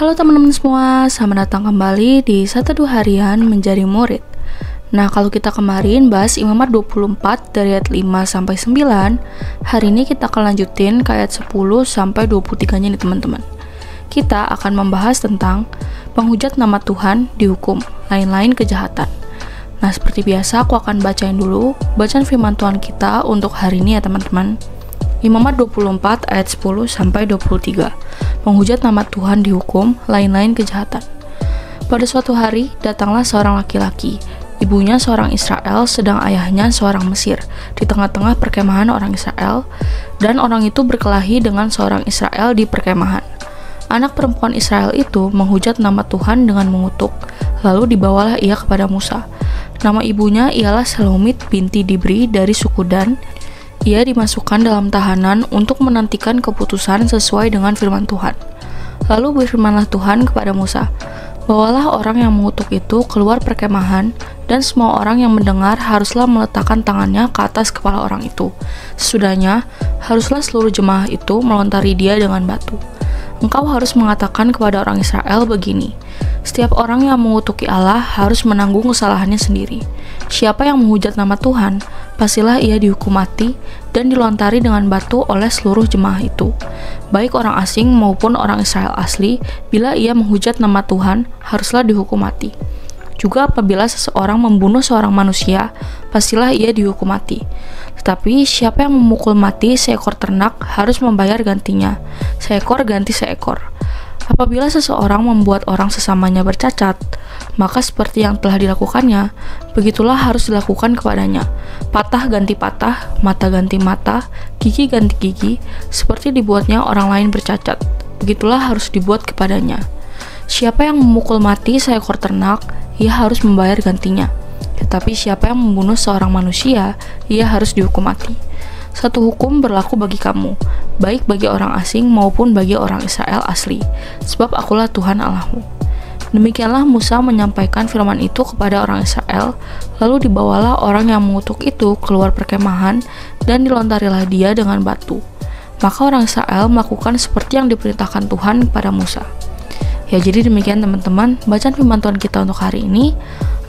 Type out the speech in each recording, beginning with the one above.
Halo teman-teman semua, selamat datang kembali di 1-2 harian menjadi murid. Nah, kalau kita kemarin bahas Imamat 24 dari ayat 5 sampai 9, hari ini kita akan lanjutin ke ayat 10 sampai 23-nya nih teman-teman. Kita akan membahas tentang penghujat nama Tuhan dihukum, lain-lain kejahatan. Nah, seperti biasa aku akan bacain dulu bacaan firman Tuhan kita untuk hari ini ya teman-teman. Imamat 24 ayat 10 sampai 23. Penghujat nama Tuhan dihukum, lain-lain kejahatan. Pada suatu hari, datanglah seorang laki-laki. Ibunya seorang Israel, sedang ayahnya seorang Mesir, di tengah-tengah perkemahan orang Israel, dan orang itu berkelahi dengan seorang Israel di perkemahan. Anak perempuan Israel itu menghujat nama Tuhan dengan mengutuk, lalu dibawalah ia kepada Musa. Nama ibunya ialah Selomit binti Dibri dari suku Dan. Ia dimasukkan dalam tahanan untuk menantikan keputusan sesuai dengan firman Tuhan. Lalu berfirmanlah Tuhan kepada Musa, "Bawalah orang yang mengutuk itu keluar perkemahan, dan semua orang yang mendengar haruslah meletakkan tangannya ke atas kepala orang itu. Sesudahnya, haruslah seluruh jemaah itu melontari dia dengan batu. Engkau harus mengatakan kepada orang Israel begini, setiap orang yang mengutuki Allah harus menanggung kesalahannya sendiri. Siapa yang menghujat nama Tuhan, pastilah ia dihukum mati dan dilontari dengan batu oleh seluruh jemaah itu, baik orang asing maupun orang Israel asli. Bila ia menghujat nama Tuhan, haruslah dihukum mati. Juga apabila seseorang membunuh seorang manusia, pastilah ia dihukum mati. Tetapi siapa yang memukul mati seekor ternak harus membayar gantinya, seekor ganti seekor. Apabila seseorang membuat orang sesamanya bercacat, maka seperti yang telah dilakukannya, begitulah harus dilakukan kepadanya. Patah ganti patah, mata ganti mata, gigi ganti gigi, seperti dibuatnya orang lain bercacat, begitulah harus dibuat kepadanya. Siapa yang memukul mati seekor ternak, ia harus membayar gantinya. Tetapi siapa yang membunuh seorang manusia, ia harus dihukum mati. Satu hukum berlaku bagi kamu, baik bagi orang asing maupun bagi orang Israel asli, sebab akulah Tuhan Allahmu." Demikianlah Musa menyampaikan firman itu kepada orang Israel, lalu dibawalah orang yang mengutuk itu keluar perkemahan, dan dilontarilah dia dengan batu. Maka orang Israel melakukan seperti yang diperintahkan Tuhan kepada Musa. Ya, jadi demikian teman-teman bacaan firman Tuhan kita untuk hari ini.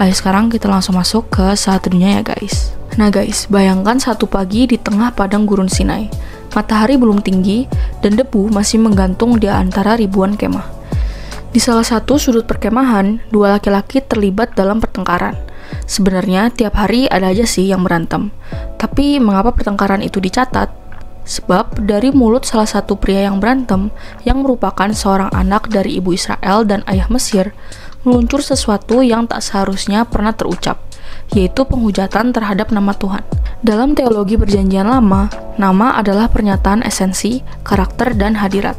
Ayo sekarang kita langsung masuk ke saat teduhnya ya guys. Nah guys, bayangkan satu pagi di tengah padang gurun Sinai. Matahari belum tinggi dan debu masih menggantung di antara ribuan kemah. Di salah satu sudut perkemahan, dua laki-laki terlibat dalam pertengkaran. Sebenarnya tiap hari ada aja sih yang berantem. Tapi mengapa pertengkaran itu dicatat? Sebab dari mulut salah satu pria yang berantem, yang merupakan seorang anak dari ibu Israel dan ayah Mesir, meluncur sesuatu yang tak seharusnya pernah terucap, yaitu penghujatan terhadap nama Tuhan. Dalam teologi Perjanjian Lama, nama adalah pernyataan esensi, karakter, dan hadirat.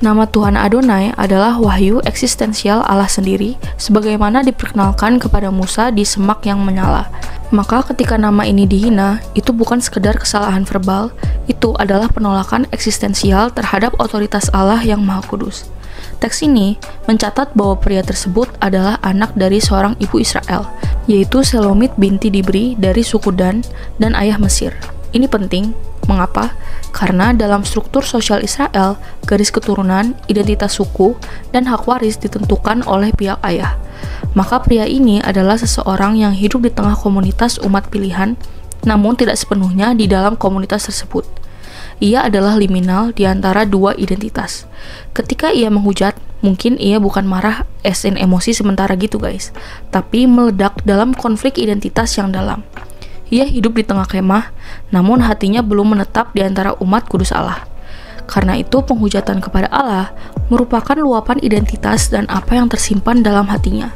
Nama Tuhan Adonai adalah wahyu eksistensial Allah sendiri, sebagaimana diperkenalkan kepada Musa di semak yang menyala. Maka ketika nama ini dihina, itu bukan sekedar kesalahan verbal, itu adalah penolakan eksistensial terhadap otoritas Allah yang Maha Kudus. Teks ini mencatat bahwa pria tersebut adalah anak dari seorang ibu Israel, yaitu Selomit binti Dibri dari suku Dan dan ayah Mesir. Ini penting. Mengapa? Karena dalam struktur sosial Israel, garis keturunan, identitas suku, dan hak waris ditentukan oleh pihak ayah. Maka pria ini adalah seseorang yang hidup di tengah komunitas umat pilihan, namun tidak sepenuhnya di dalam komunitas tersebut. Ia adalah liminal di antara dua identitas. Ketika ia menghujat, mungkin ia bukan marah emosi sementara gitu guys, tapi meledak dalam konflik identitas yang dalam. Ia hidup di tengah kemah, namun hatinya belum menetap di antara umat kudus Allah. Karena itu penghujatan kepada Allah merupakan luapan identitas dan apa yang tersimpan dalam hatinya.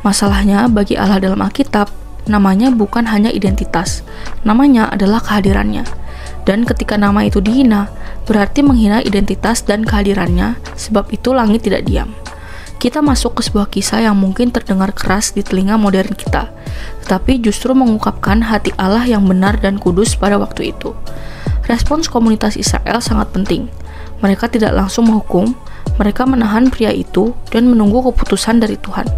Masalahnya bagi Allah dalam Alkitab, namanya bukan hanya identitas, namanya adalah kehadirannya. Dan ketika nama itu dihina, berarti menghina identitas dan kehadirannya, sebab itu langit tidak diam. Kita masuk ke sebuah kisah yang mungkin terdengar keras di telinga modern kita, tetapi justru mengungkapkan hati Allah yang benar dan kudus pada waktu itu. Respons komunitas Israel sangat penting. Mereka tidak langsung menghukum, mereka menahan pria itu dan menunggu keputusan dari Tuhan.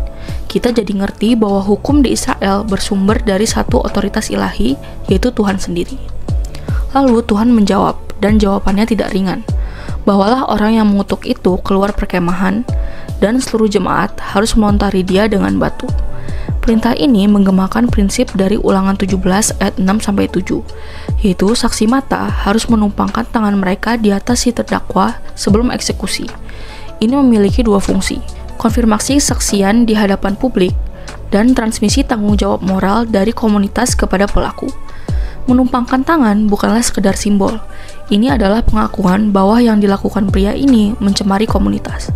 Kita jadi ngerti bahwa hukum di Israel bersumber dari satu otoritas ilahi, yaitu Tuhan sendiri. Lalu Tuhan menjawab, dan jawabannya tidak ringan. Bawalah orang yang mengutuk itu keluar perkemahan, dan seluruh jemaat harus melontari dia dengan batu. Perintah ini menggemakan prinsip dari Ulangan 17 ayat 6-7, yaitu saksi mata harus menumpangkan tangan mereka di atas si terdakwa sebelum eksekusi. Ini memiliki dua fungsi, konfirmasi kesaksian di hadapan publik dan transmisi tanggung jawab moral dari komunitas kepada pelaku. Menumpangkan tangan bukanlah sekedar simbol. Ini adalah pengakuan bahwa yang dilakukan pria ini mencemari komunitas.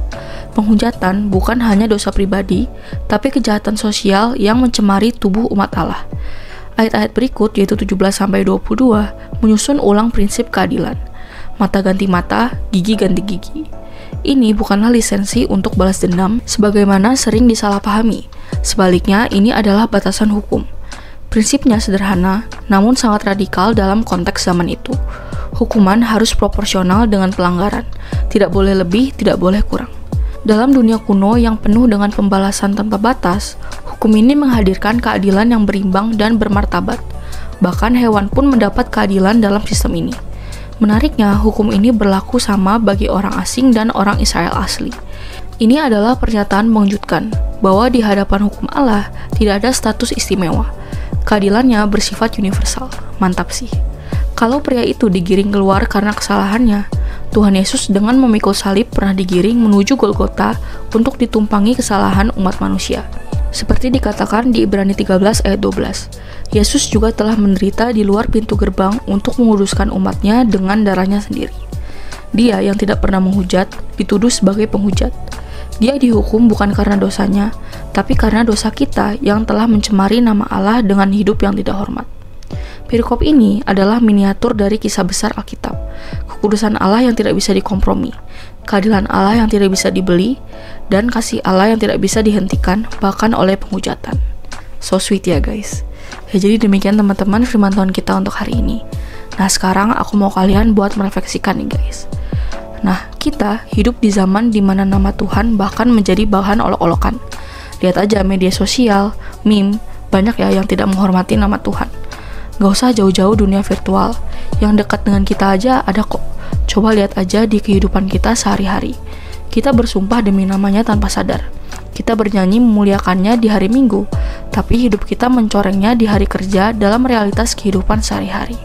Penghujatan bukan hanya dosa pribadi, tapi kejahatan sosial yang mencemari tubuh umat Allah. Ayat-ayat berikut, yaitu 17-22, menyusun ulang prinsip keadilan. Mata ganti mata, gigi ganti gigi. Ini bukanlah lisensi untuk balas dendam, sebagaimana sering disalahpahami. Sebaliknya, ini adalah batasan hukum. Prinsipnya sederhana, namun sangat radikal dalam konteks zaman itu. Hukuman harus proporsional dengan pelanggaran, tidak boleh lebih, tidak boleh kurang. Dalam dunia kuno yang penuh dengan pembalasan tanpa batas, hukum ini menghadirkan keadilan yang berimbang dan bermartabat. Bahkan hewan pun mendapat keadilan dalam sistem ini. Menariknya, hukum ini berlaku sama bagi orang asing dan orang Israel asli. Ini adalah pernyataan mengejutkan, bahwa di hadapan hukum Allah tidak ada status istimewa. Keadilannya bersifat universal. Mantap sih. Kalau pria itu digiring keluar karena kesalahannya, Tuhan Yesus dengan memikul salib pernah digiring menuju Golgota untuk ditumpangi kesalahan umat manusia. Seperti dikatakan di Ibrani 13 ayat 12, Yesus juga telah menderita di luar pintu gerbang untuk menguduskan umatnya dengan darahnya sendiri. Dia yang tidak pernah menghujat, dituduh sebagai penghujat. Dia dihukum bukan karena dosanya, tapi karena dosa kita yang telah mencemari nama Allah dengan hidup yang tidak hormat. Perikop ini adalah miniatur dari kisah besar Alkitab, kekudusan Allah yang tidak bisa dikompromi, keadilan Allah yang tidak bisa dibeli, dan kasih Allah yang tidak bisa dihentikan bahkan oleh penghujatan. So sweet ya guys. Ya, jadi demikian teman-teman firman Tuhan kita untuk hari ini. Nah sekarang aku mau kalian buat merefleksikan nih guys. Nah, kita hidup di zaman di mana nama Tuhan bahkan menjadi bahan olok-olokan. Lihat aja media sosial, meme, banyak ya yang tidak menghormati nama Tuhan. Gak usah jauh-jauh dunia virtual, yang dekat dengan kita aja ada kok. Coba lihat aja di kehidupan kita sehari-hari. Kita bersumpah demi namanya tanpa sadar. Kita bernyanyi memuliakannya di hari Minggu, tapi hidup kita mencorengnya di hari kerja dalam realitas kehidupan sehari-hari.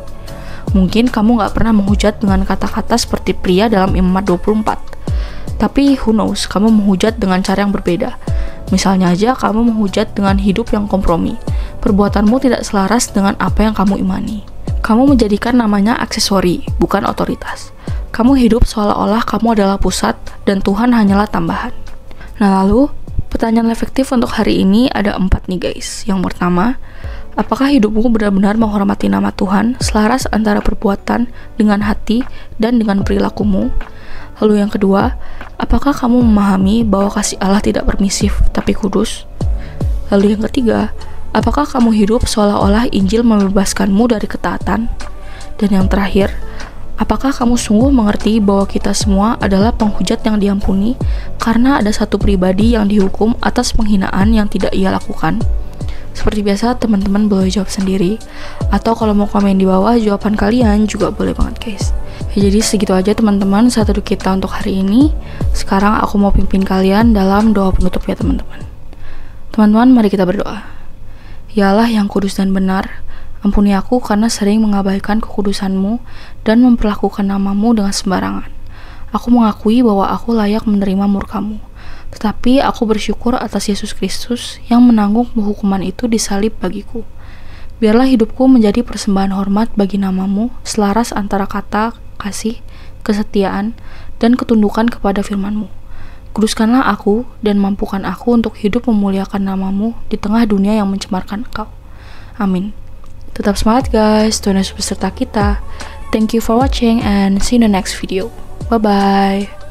Mungkin kamu gak pernah menghujat dengan kata-kata seperti pria dalam Imamat 24. Tapi who knows, kamu menghujat dengan cara yang berbeda. Misalnya aja kamu menghujat dengan hidup yang kompromi. Perbuatanmu tidak selaras dengan apa yang kamu imani. Kamu menjadikan namanya aksesori, bukan otoritas. Kamu hidup seolah-olah kamu adalah pusat dan Tuhan hanyalah tambahan. Nah lalu, pertanyaan efektif untuk hari ini ada 4 nih guys. Yang pertama, apakah hidupmu benar-benar menghormati nama Tuhan, selaras antara perbuatan dengan hati dan dengan perilakumu? Lalu yang kedua, apakah kamu memahami bahwa kasih Allah tidak permisif tapi kudus? Lalu yang ketiga, apakah kamu hidup seolah-olah Injil membebaskanmu dari ketaatan? Dan yang terakhir, apakah kamu sungguh mengerti bahwa kita semua adalah penghujat yang diampuni karena ada satu pribadi yang dihukum atas penghinaan yang tidak ia lakukan? Seperti biasa, teman-teman boleh jawab sendiri, atau kalau mau komen di bawah jawaban kalian juga boleh banget guys. Ya, jadi segitu aja teman-teman satu kita untuk hari ini. Sekarang aku mau pimpin kalian dalam doa penutup ya teman-teman. Teman-teman, mari kita berdoa. Ya Allah yang kudus dan benar, ampuni aku karena sering mengabaikan kekudusan-Mu dan memperlakukan nama-Mu dengan sembarangan. Aku mengakui bahwa aku layak menerima murka-Mu. Tetapi aku bersyukur atas Yesus Kristus yang menanggung hukuman itu di salib bagiku. Biarlah hidupku menjadi persembahan hormat bagi nama-Mu, selaras antara kata, kasih, kesetiaan, dan ketundukan kepada firman-Mu. Kuduskanlah aku dan mampukan aku untuk hidup memuliakan nama-Mu di tengah dunia yang mencemarkan Engkau. Amin. Tetap semangat guys, Tuhan Yesus beserta kita. Thank you for watching and see you in the next video. Bye-bye.